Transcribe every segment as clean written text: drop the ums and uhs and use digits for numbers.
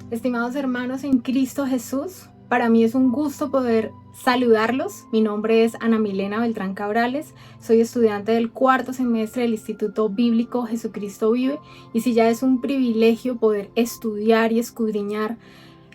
Estimados hermanos en Cristo Jesús, para mí es un gusto poder saludarlos. Mi nombre es Ana Milena Beltrán Cabrales, soy estudiante del cuarto semestre del Instituto Bíblico Jesucristo Vive, y si ya es un privilegio poder estudiar y escudriñar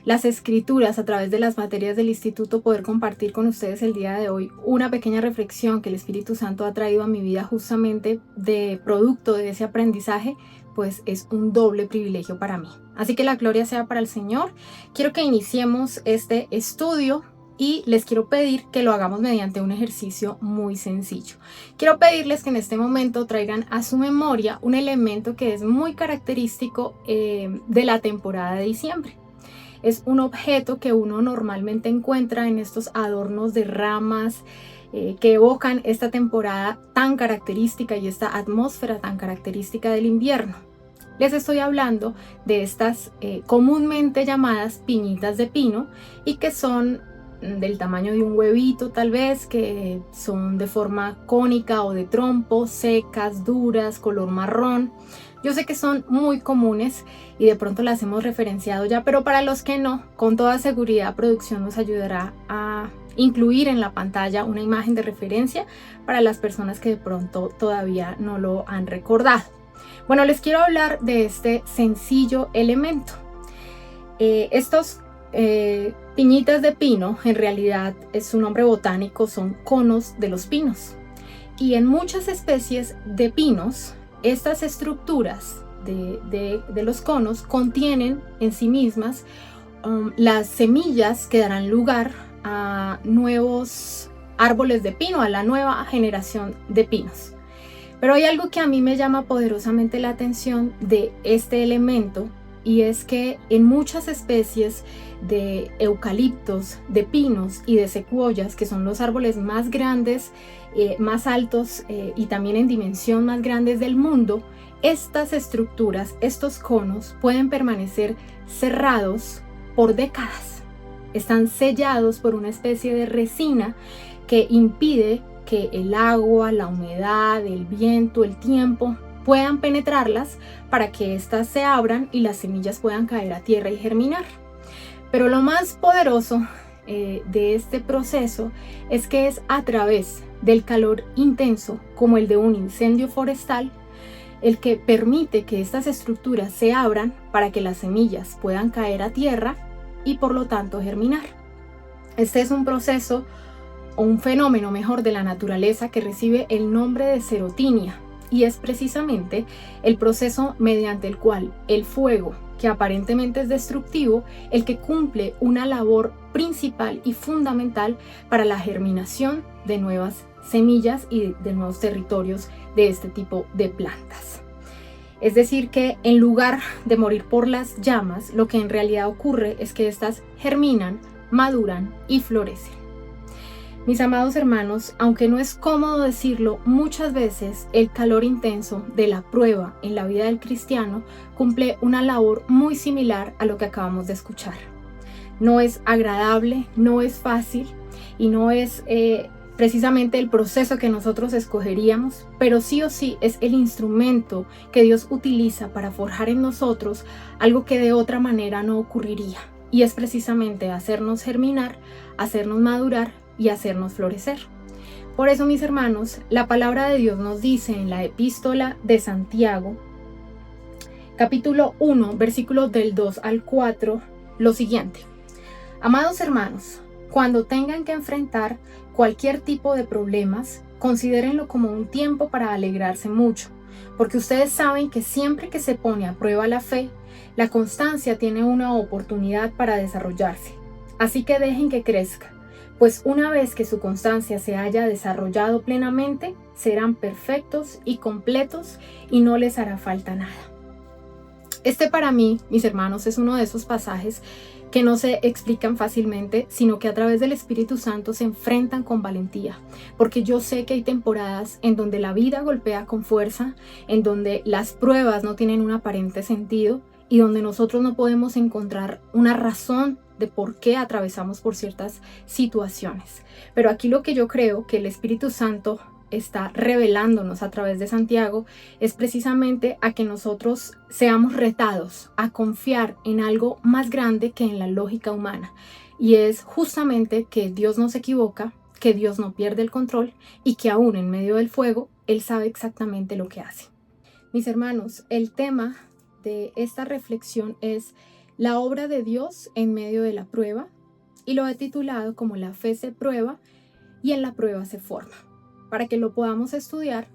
las escrituras a través de las materias del instituto, poder compartir con ustedes el día de hoy una pequeña reflexión que el Espíritu Santo ha traído a mi vida justamente de producto de ese aprendizaje, pues es un doble privilegio para mí. Así que la gloria sea para el Señor. Quiero que iniciemos este estudio y les quiero pedir que lo hagamos mediante un ejercicio muy sencillo. Quiero pedirles que en este momento traigan a su memoria un elemento que es muy característico de la temporada de diciembre. Es un objeto que uno normalmente encuentra en estos adornos de ramas que evocan esta temporada tan característica y esta atmósfera tan característica del invierno. Les estoy hablando de estas comúnmente llamadas piñitas de pino, y que son del tamaño de un huevito tal vez, que son de forma cónica o de trompo, secas, duras, color marrón. Yo sé que son muy comunes y de pronto las hemos referenciado ya, pero para los que no, con toda seguridad producción nos ayudará a incluir en la pantalla una imagen de referencia para las personas que de pronto todavía no lo han recordado. Bueno, les quiero hablar de este sencillo elemento. Estos piñitas de pino, en realidad es su nombre botánico, son conos de los pinos. Y en muchas especies de pinos, estas estructuras de los conos contienen en sí mismas las semillas que darán lugar a nuevos árboles de pino, a la nueva generación de pinos. Pero hay algo que a mí me llama poderosamente la atención de este elemento, y es que en muchas especies de eucaliptos, de pinos y de secuoyas, que son los árboles más grandes, más altos y también en dimensión más grandes del mundo, estas estructuras, estos conos, pueden permanecer cerrados por décadas. Están sellados por una especie de resina que impide que el agua, la humedad, el viento, el tiempo puedan penetrarlas para que éstas se abran y las semillas puedan caer a tierra y germinar. Pero lo más poderoso de este proceso es que es a través del calor intenso, como el de un incendio forestal, el que permite que estas estructuras se abran para que las semillas puedan caer a tierra y por lo tanto germinar. Este es un proceso o un fenómeno mejor de la naturaleza que recibe el nombre de serotinia, y es precisamente el proceso mediante el cual el fuego, que aparentemente es destructivo, el que cumple una labor principal y fundamental para la germinación de nuevas semillas y de nuevos territorios de este tipo de plantas. Es decir, que en lugar de morir por las llamas, lo que en realidad ocurre es que éstas germinan, maduran y florecen. Mis amados hermanos, aunque no es cómodo decirlo, muchas veces el calor intenso de la prueba en la vida del cristiano cumple una labor muy similar a lo que acabamos de escuchar. No es agradable, no es fácil y no es precisamente el proceso que nosotros escogeríamos, pero sí o sí es el instrumento que Dios utiliza para forjar en nosotros algo que de otra manera no ocurriría, y es precisamente hacernos germinar, hacernos madurar y hacernos florecer. Por eso, mis hermanos, la palabra de Dios nos dice en la epístola de Santiago, capítulo 1, versículos del 2 al 4, lo siguiente: amados hermanos, cuando tengan que enfrentar cualquier tipo de problemas, considérenlo como un tiempo para alegrarse mucho, porque ustedes saben que siempre que se pone a prueba la fe, la constancia tiene una oportunidad para desarrollarse. Así que dejen que crezca, pues una vez que su constancia se haya desarrollado plenamente, serán perfectos y completos y no les hará falta nada. Este, para mí, mis hermanos, es uno de esos pasajes que no se explican fácilmente, sino que a través del Espíritu Santo se enfrentan con valentía, porque yo sé que hay temporadas en donde la vida golpea con fuerza, en donde las pruebas no tienen un aparente sentido y donde nosotros no podemos encontrar una razón de por qué atravesamos por ciertas situaciones. Pero aquí lo que yo creo que el Espíritu Santo está revelándonos a través de Santiago es precisamente a que nosotros seamos retados a confiar en algo más grande que en la lógica humana. Y es justamente que Dios no se equivoca, que Dios no pierde el control y que aún en medio del fuego, Él sabe exactamente lo que hace. Mis hermanos, el tema de esta reflexión es la obra de Dios en medio de la prueba y lo he titulado como La fe se prueba y en la prueba se forma. Para que lo podamos estudiar,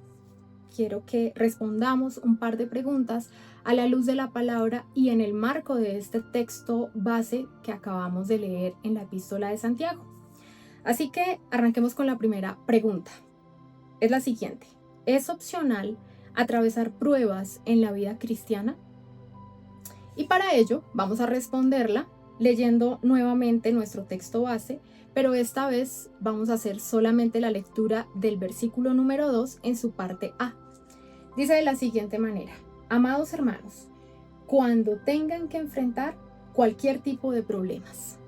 quiero que respondamos un par de preguntas a la luz de la palabra y en el marco de este texto base que acabamos de leer en la epístola de Santiago. Así que arranquemos con la primera pregunta. Es la siguiente: ¿es opcional atravesar pruebas en la vida cristiana? Y para ello vamos a responderla leyendo nuevamente nuestro texto base, pero esta vez vamos a hacer solamente la lectura del versículo número 2 en su parte A. Dice de la siguiente manera: amados hermanos, cuando tengan que enfrentar cualquier tipo de problemas.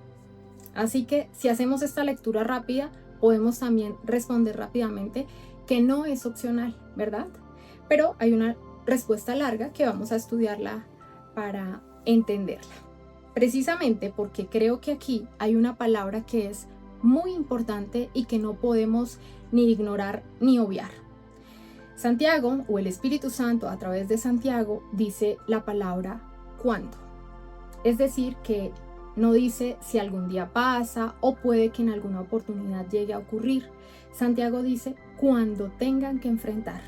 Así que si hacemos esta lectura rápida, podemos también responder rápidamente que no es opcional, ¿verdad? Pero hay una respuesta larga que vamos a estudiarla para entenderla. Precisamente porque creo que aquí hay una palabra que es muy importante y que no podemos ni ignorar ni obviar. Santiago, o el Espíritu Santo a través de Santiago, dice la palabra cuándo. Es decir, que no dice si algún día pasa o puede que en alguna oportunidad llegue a ocurrir. Santiago dice cuando tengan que enfrentar.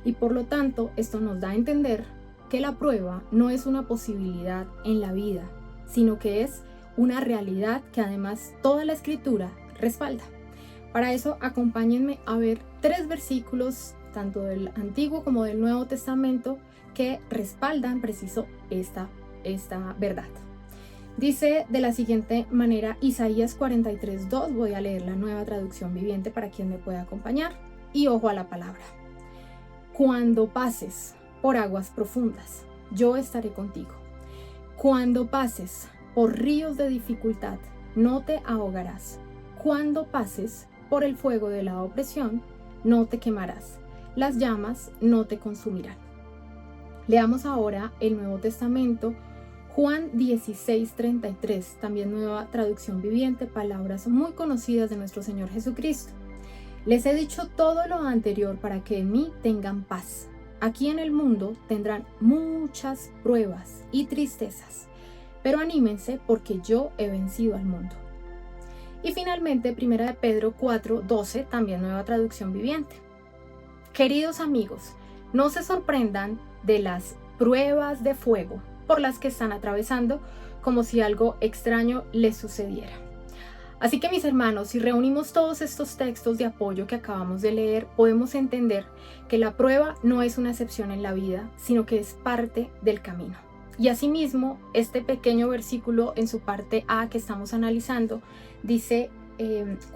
Y por lo tanto, esto nos da a entender que la prueba no es una posibilidad en la vida, sino que es una realidad que además toda la Escritura respalda. Para eso, acompáñenme a ver 3 versículos, tanto del Antiguo como del Nuevo Testamento, que respaldan preciso esta verdad. Dice de la siguiente manera Isaías 43:2, voy a leer la Nueva Traducción Viviente para quien me pueda acompañar, y ojo a la palabra. Cuando pases por aguas profundas, yo estaré contigo. Cuando pases por ríos de dificultad, no te ahogarás. Cuando pases por el fuego de la opresión, no te quemarás. Las llamas no te consumirán. Leamos ahora el Nuevo Testamento, Juan 16:33, también Nueva Traducción Viviente, palabras muy conocidas de nuestro Señor Jesucristo. Les he dicho todo lo anterior para que en mí tengan paz. Aquí en el mundo tendrán muchas pruebas y tristezas, pero anímense porque yo he vencido al mundo. Y finalmente, 1 de Pedro 4:12, también Nueva Traducción Viviente. Queridos amigos, no se sorprendan de las pruebas de fuego por las que están atravesando, como si algo extraño les sucediera. Así que mis hermanos, si reunimos todos estos textos de apoyo que acabamos de leer, podemos entender que la prueba no es una excepción en la vida, sino que es parte del camino. Y asimismo, este pequeño versículo en su parte A que estamos analizando, dice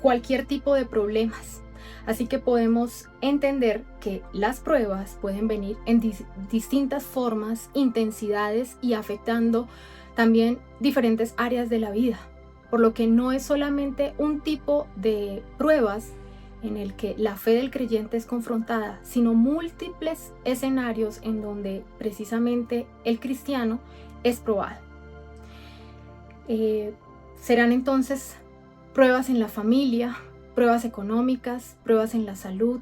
cualquier tipo de problemas. Así que podemos entender que las pruebas pueden venir en distintas formas, intensidades y afectando también diferentes áreas de la vida. Por lo que no es solamente un tipo de pruebas en el que la fe del creyente es confrontada, sino múltiples escenarios en donde precisamente el cristiano es probado. Serán entonces pruebas en la familia, pruebas económicas, pruebas en la salud,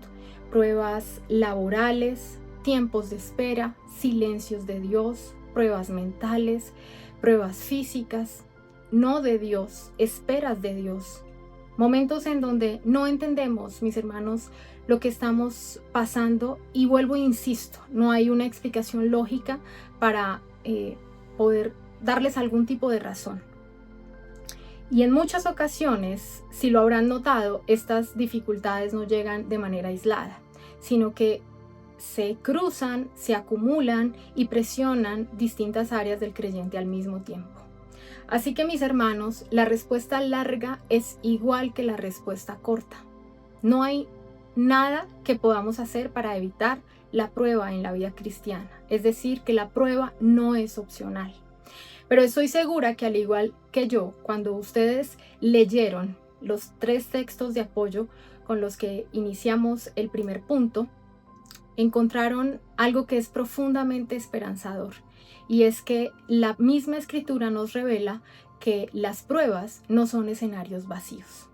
pruebas laborales, tiempos de espera, silencios de Dios, pruebas mentales, pruebas físicas, no de Dios, esperas de Dios. Momentos en donde no entendemos, mis hermanos, lo que estamos pasando y vuelvo e insisto, no hay una explicación lógica para poder darles algún tipo de razón. Y en muchas ocasiones, si lo habrán notado, estas dificultades no llegan de manera aislada, sino que se cruzan, se acumulan y presionan distintas áreas del creyente al mismo tiempo. Así que mis hermanos, la respuesta larga es igual que la respuesta corta. No hay nada que podamos hacer para evitar la prueba en la vida cristiana, es decir, que la prueba no es opcional. Pero estoy segura que al igual que yo, cuando ustedes leyeron los 3 textos de apoyo, con los que iniciamos el primer punto, encontraron algo que es profundamente esperanzador, y es que la misma escritura nos revela que las pruebas no son escenarios vacíos.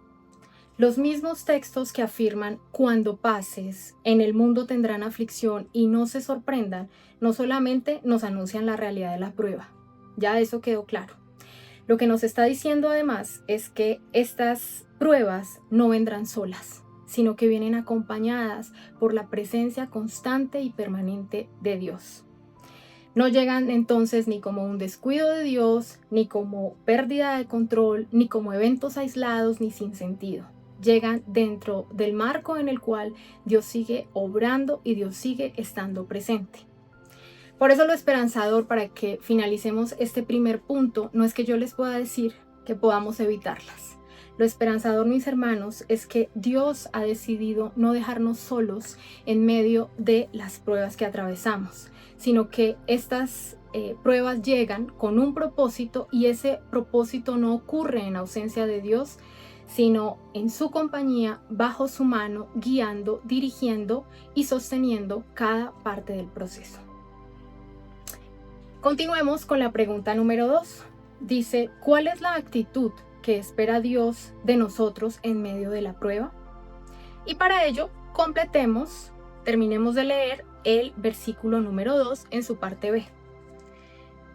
Los mismos textos que afirman cuando pases, en el mundo tendrán aflicción y no se sorprendan, no solamente nos anuncian la realidad de la prueba, ya eso quedó claro. Lo que nos está diciendo además es que estas pruebas no vendrán solas, sino que vienen acompañadas por la presencia constante y permanente de Dios. No llegan entonces ni como un descuido de Dios, ni como pérdida de control, ni como eventos aislados ni sin sentido. Llegan dentro del marco en el cual Dios sigue obrando y Dios sigue estando presente. Por eso lo esperanzador, para que finalicemos este primer punto, no es que yo les pueda decir que podamos evitarlas. Lo esperanzador, mis hermanos, es que Dios ha decidido no dejarnos solos en medio de las pruebas que atravesamos, sino que estas pruebas llegan con un propósito, y ese propósito no ocurre en ausencia de Dios, sino en su compañía, bajo su mano, guiando, dirigiendo y sosteniendo cada parte del proceso. Continuemos con la pregunta número 2. Dice, ¿cuál es la actitud que espera Dios de nosotros en medio de la prueba? Y para ello, terminemos de leer el versículo número 2 en su parte B.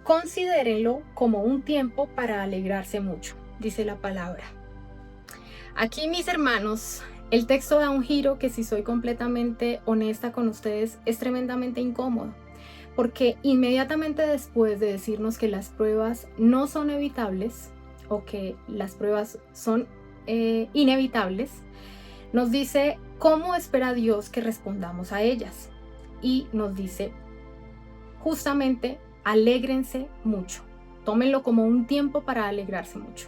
Considérenlo como un tiempo para alegrarse mucho, dice la palabra. Aquí, mis hermanos, el texto da un giro que, si soy completamente honesta con ustedes, es tremendamente incómodo. Porque inmediatamente después de decirnos que las pruebas no son evitables, o que las pruebas son inevitables, nos dice cómo espera Dios que respondamos a ellas. Y nos dice, justamente, alégrense mucho. Tómenlo como un tiempo para alegrarse mucho.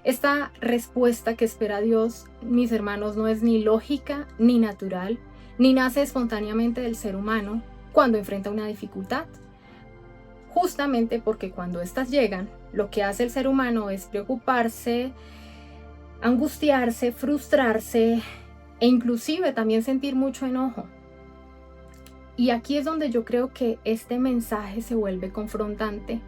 Esta respuesta que espera Dios, mis hermanos, no es ni lógica ni natural, ni nace espontáneamente del ser humano cuando enfrenta una dificultad. Justamente porque cuando éstas llegan, lo que hace el ser humano es preocuparse, angustiarse, frustrarse e inclusive también sentir mucho enojo. Y aquí es donde yo creo que este mensaje se vuelve confrontante,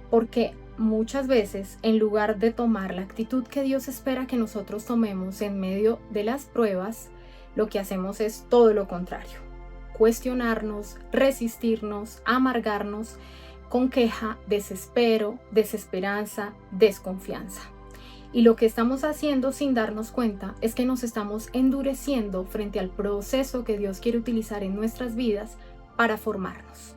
porque muchas veces, en lugar de tomar la actitud que Dios espera que nosotros tomemos en medio de las pruebas, lo que hacemos es todo lo contrario: cuestionarnos, resistirnos, amargarnos con queja, desespero, desesperanza, desconfianza. Y lo que estamos haciendo sin darnos cuenta es que nos estamos endureciendo frente al proceso que Dios quiere utilizar en nuestras vidas para formarnos.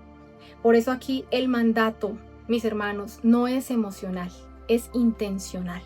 Por eso aquí el mandato, mis hermanos, no es emocional, es intencional.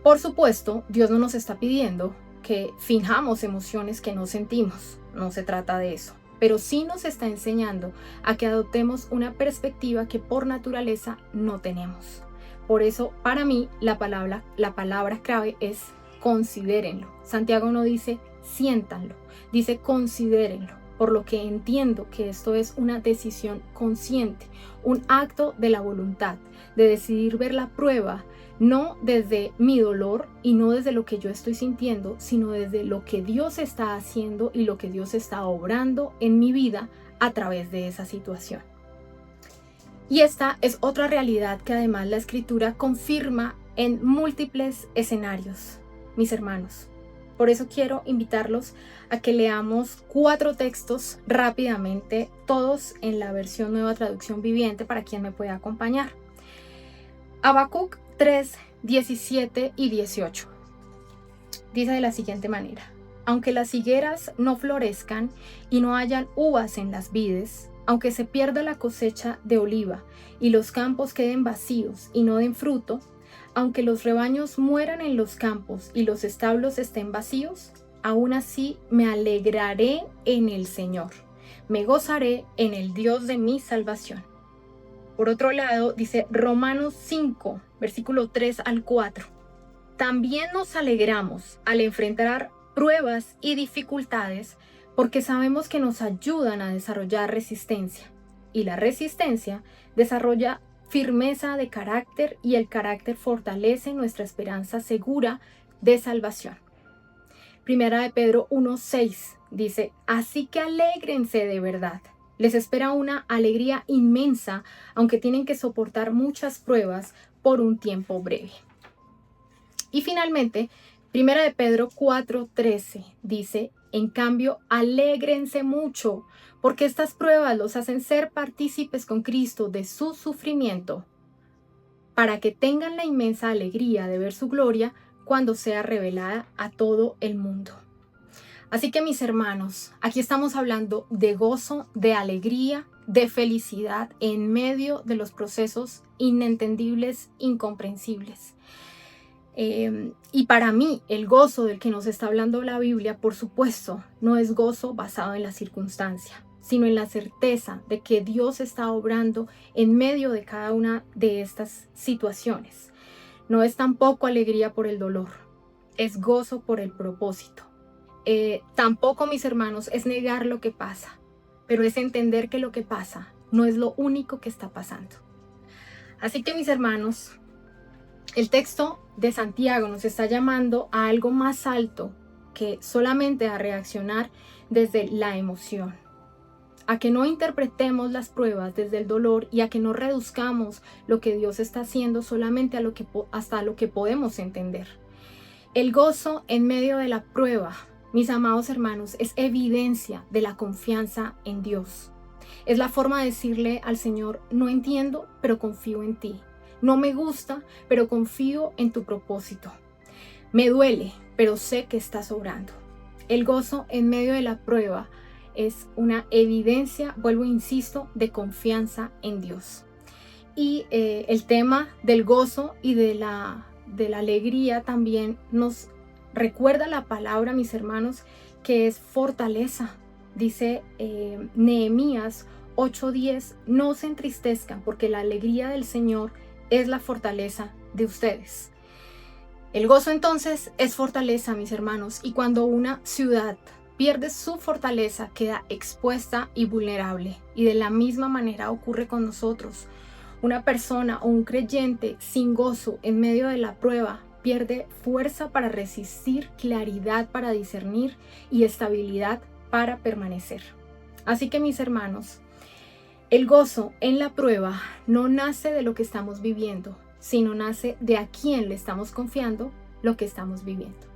Por supuesto, Dios no nos está pidiendo que finjamos emociones que no sentimos, no se trata de eso, pero sí nos está enseñando a que adoptemos una perspectiva que por naturaleza no tenemos. Por eso, para mí, la palabra clave es considérenlo. Santiago no dice siéntanlo, dice considérenlo, por lo que entiendo que esto es una decisión consciente, un acto de la voluntad, de decidir ver la prueba no desde mi dolor y no desde lo que yo estoy sintiendo, sino desde lo que Dios está haciendo y lo que Dios está obrando en mi vida a través de esa situación. Y esta es otra realidad que además la Escritura confirma en múltiples escenarios, mis hermanos. Por eso quiero invitarlos a que leamos 4 textos rápidamente, todos en la versión Nueva Traducción Viviente, para quien me pueda acompañar. Habacuc 3, 17 y 18. Dice de la siguiente manera: aunque las higueras no florezcan y no hayan uvas en las vides, aunque se pierda la cosecha de oliva y los campos queden vacíos y no den fruto, aunque los rebaños mueran en los campos y los establos estén vacíos, aún así me alegraré en el Señor, me gozaré en el Dios de mi salvación. Por otro lado, dice Romanos 5, versículo 3 al 4. También nos alegramos al enfrentar pruebas y dificultades, porque sabemos que nos ayudan a desarrollar resistencia, y la resistencia desarrolla firmeza de carácter, y el carácter fortalece nuestra esperanza segura de salvación. Primera de Pedro 1:6 dice, así que alégrense de verdad. Les espera una alegría inmensa, aunque tienen que soportar muchas pruebas por un tiempo breve. Y finalmente, Primera de Pedro 4:13 dice, en cambio, alégrense mucho, porque estas pruebas los hacen ser partícipes con Cristo de su sufrimiento, para que tengan la inmensa alegría de ver su gloria cuando sea revelada a todo el mundo. Así que mis hermanos, aquí estamos hablando de gozo, de alegría, de felicidad en medio de los procesos inentendibles, incomprensibles. Y para mí, el gozo del que nos está hablando la Biblia, por supuesto, no es gozo basado en la circunstancia, sino en la certeza de que Dios está obrando en medio de cada una de estas situaciones. No es tampoco alegría por el dolor, es gozo por el propósito. Tampoco, mis hermanos, es negar lo que pasa, pero es entender que lo que pasa no es lo único que está pasando. Así que, mis hermanos, el texto de Santiago nos está llamando a algo más alto que solamente a reaccionar desde la emoción, a que no interpretemos las pruebas desde el dolor y a que no reduzcamos lo que Dios está haciendo solamente hasta lo que podemos entender. El gozo en medio de la prueba, mis amados hermanos, es evidencia de la confianza en Dios. Es la forma de decirle al Señor, no entiendo, pero confío en ti. No me gusta, pero confío en tu propósito. Me duele, pero sé que estás obrando. El gozo en medio de la prueba es una evidencia, vuelvo e insisto, de confianza en Dios. Y el tema del gozo y de la alegría también nos recuerda la palabra, mis hermanos, que es fortaleza. Dice Nehemías 8:10, no se entristezcan porque la alegría del Señor es la fortaleza de ustedes. El gozo entonces es fortaleza, mis hermanos, y cuando una ciudad pierde su fortaleza queda expuesta y vulnerable, y de la misma manera ocurre con nosotros. Una persona o un creyente sin gozo en medio de la prueba pierde fuerza para resistir, claridad para discernir y estabilidad para permanecer. Así que, mis hermanos, el gozo en la prueba no nace de lo que estamos viviendo, sino nace de a quién le estamos confiando lo que estamos viviendo.